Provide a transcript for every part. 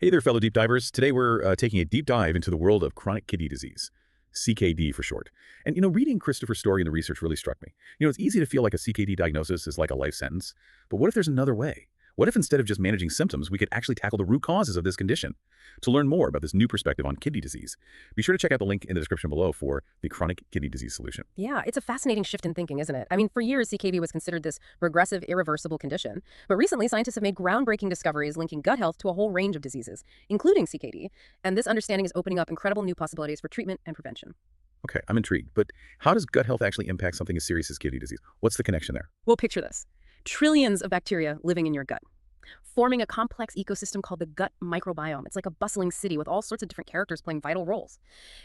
Hey there, fellow deep divers. Today we're taking a deep dive into the world of chronic kidney disease, CKD for short. And, reading Christopher's story and the research really struck me. It's easy to feel like a CKD diagnosis is like a life sentence, but what if there's another way? What if instead of just managing symptoms, we could actually tackle the root causes of this condition? To learn more about this new perspective on kidney disease, be sure to check out the link in the description below for the chronic kidney disease solution. Yeah, it's a fascinating shift in thinking, isn't it? I mean, for years, CKD was considered this regressive, irreversible condition. But recently, scientists have made groundbreaking discoveries linking gut health to a whole range of diseases, including CKD. And this understanding is opening up incredible new possibilities for treatment and prevention. Okay, I'm intrigued, but how does gut health actually impact something as serious as kidney disease? What's the connection there? Well, picture this. Trillions of bacteria living in your gut, forming a complex ecosystem called the gut microbiome. It's like a bustling city with all sorts of different characters playing vital roles.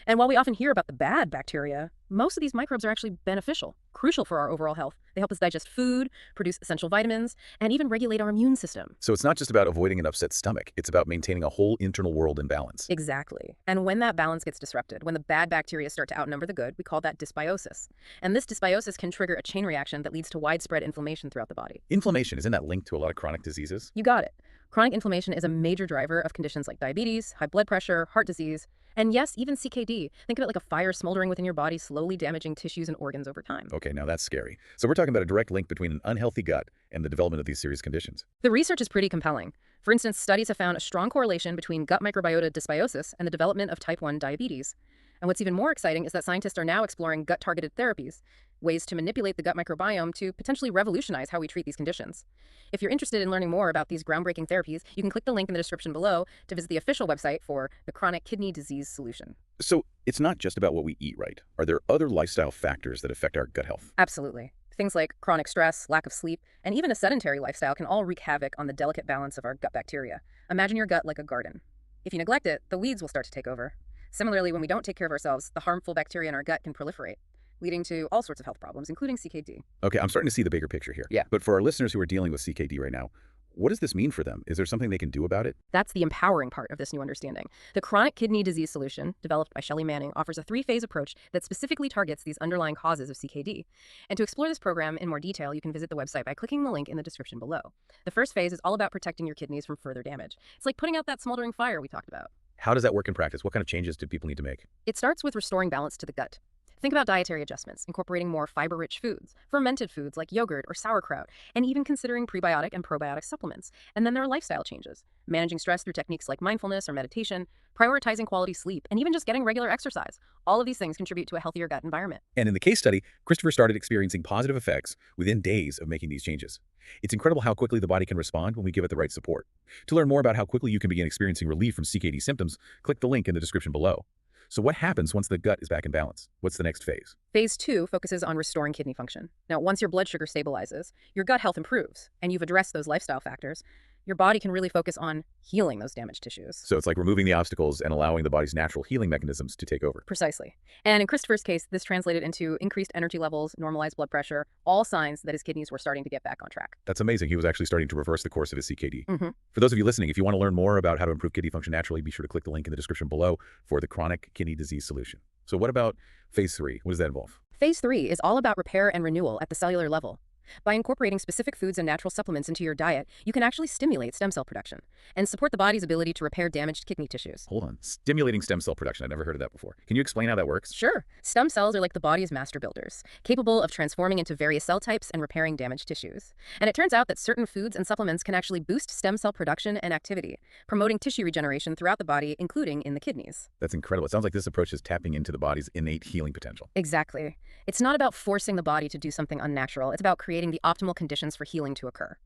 And while we often hear about the bad bacteria, most of these microbes are actually beneficial, crucial for our overall health. They help us digest food, produce essential vitamins, and even regulate our immune system. So it's not just about avoiding an upset stomach, it's about maintaining a whole internal world in balance. Exactly. And when that balance gets disrupted, when the bad bacteria start to outnumber the good, we call that dysbiosis. And this dysbiosis can trigger a chain reaction that leads to widespread inflammation throughout the body. Inflammation, isn't that linked to a lot of chronic diseases? You got it. Chronic inflammation is a major driver of conditions like diabetes, high blood pressure, heart disease, and yes, even CKD. Think of it like a fire smoldering within your body, slowly damaging tissues and organs over time. Okay, now that's scary. So we're talking about a direct link between an unhealthy gut and the development of these serious conditions. The research is pretty compelling. For instance, studies have found a strong correlation between gut microbiota dysbiosis and the development of type 1 diabetes. And what's even more exciting is that scientists are now exploring gut-targeted therapies, ways to manipulate the gut microbiome to potentially revolutionize how we treat these conditions. If you're interested in learning more about these groundbreaking therapies, you can click the link in the description below to visit the official website for the chronic kidney disease solution. So it's not just about what we eat, right? Are there other lifestyle factors that affect our gut health? Absolutely. Things like chronic stress, lack of sleep, and even a sedentary lifestyle can all wreak havoc on the delicate balance of our gut bacteria. Imagine your gut like a garden. If you neglect it, the weeds will start to take over. Similarly, when we don't take care of ourselves, the harmful bacteria in our gut can proliferate, leading to all sorts of health problems, including CKD. Okay, I'm starting to see the bigger picture here. Yeah. But for our listeners who are dealing with CKD right now, what does this mean for them? Is there something they can do about it? That's the empowering part of this new understanding. The chronic kidney disease solution, developed by Shelley Manning, offers a three-phase approach that specifically targets these underlying causes of CKD. And to explore this program in more detail, you can visit the website by clicking the link in the description below. The first phase is all about protecting your kidneys from further damage. It's like putting out that smoldering fire we talked about. How does that work in practice? What kind of changes do people need to make? It starts with restoring balance to the gut. Think about dietary adjustments, incorporating more fiber-rich foods, fermented foods like yogurt or sauerkraut, and even considering prebiotic and probiotic supplements. And then there are lifestyle changes, managing stress through techniques like mindfulness or meditation, prioritizing quality sleep, and even just getting regular exercise. All of these things contribute to a healthier gut environment. And in the case study, Christopher started experiencing positive effects within days of making these changes. It's incredible how quickly the body can respond when we give it the right support. To learn more about how quickly you can begin experiencing relief from CKD symptoms, click the link in the description below. So what happens once the gut is back in balance? What's the next phase? Phase 2 focuses on restoring kidney function. Now, once your blood sugar stabilizes, your gut health improves, and you've addressed those lifestyle factors, your body can really focus on healing those damaged tissues. So it's like removing the obstacles and allowing the body's natural healing mechanisms to take over. Precisely. And in Christopher's case, this translated into increased energy levels, normalized blood pressure, all signs that his kidneys were starting to get back on track. That's amazing. He was actually starting to reverse the course of his CKD. For those of you listening, if you want to learn more about how to improve kidney function naturally, be sure to click the link in the description below for the chronic kidney disease solution. So what about phase 3? What does that involve? Phase 3 is all about repair and renewal at the cellular level. By incorporating specific foods and natural supplements into your diet, you can actually stimulate stem cell production and support the body's ability to repair damaged kidney tissues. Hold on. Stimulating stem cell production. I've never heard of that before. Can you explain how that works? Sure. Stem cells are like the body's master builders, capable of transforming into various cell types and repairing damaged tissues. And it turns out that certain foods and supplements can actually boost stem cell production and activity, promoting tissue regeneration throughout the body, including in the kidneys. That's incredible. It sounds like this approach is tapping into the body's innate healing potential. Exactly. It's not about forcing the body to do something unnatural. It's about creating the optimal conditions for healing to occur.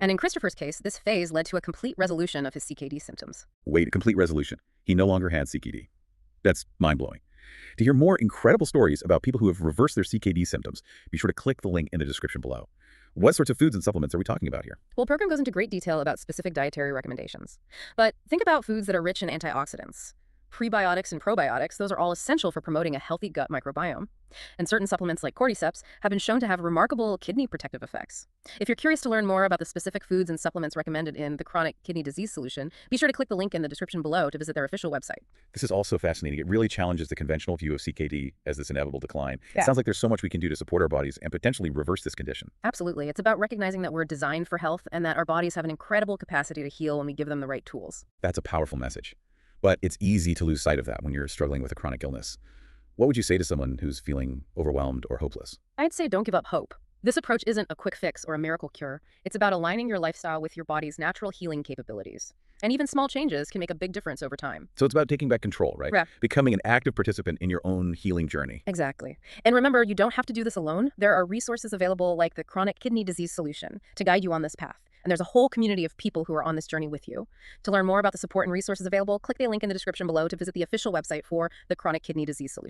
And in Christopher's case, this phase led to a complete resolution of his CKD symptoms. Wait, a complete resolution. He no longer had CKD. That's mind-blowing. To hear more incredible stories about people who have reversed their CKD symptoms, be sure to click the link in the description below. What sorts of foods and supplements are we talking about here? Well, the program goes into great detail about specific dietary recommendations. But think about foods that are rich in antioxidants. Prebiotics and probiotics, those are all essential for promoting a healthy gut microbiome. And certain supplements like cordyceps have been shown to have remarkable kidney protective effects. If you're curious to learn more about the specific foods and supplements recommended in the chronic kidney disease solution, be sure to click the link in the description below to visit their official website. This is also fascinating. It really challenges the conventional view of CKD as this inevitable decline. Yeah. It sounds like there's so much we can do to support our bodies and potentially reverse this condition. Absolutely. It's about recognizing that we're designed for health and that our bodies have an incredible capacity to heal when we give them the right tools. That's a powerful message. But it's easy to lose sight of that when you're struggling with a chronic illness. What would you say to someone who's feeling overwhelmed or hopeless? I'd say don't give up hope. This approach isn't a quick fix or a miracle cure. It's about aligning your lifestyle with your body's natural healing capabilities. And even small changes can make a big difference over time. So it's about taking back control, right? Yeah. Becoming an active participant in your own healing journey. Exactly. And remember, you don't have to do this alone. There are resources available like the Chronic Kidney Disease Solution to guide you on this path. And there's a whole community of people who are on this journey with you. To learn more about the support and resources available, click the link in the description below to visit the official website for the Chronic Kidney Disease Solution.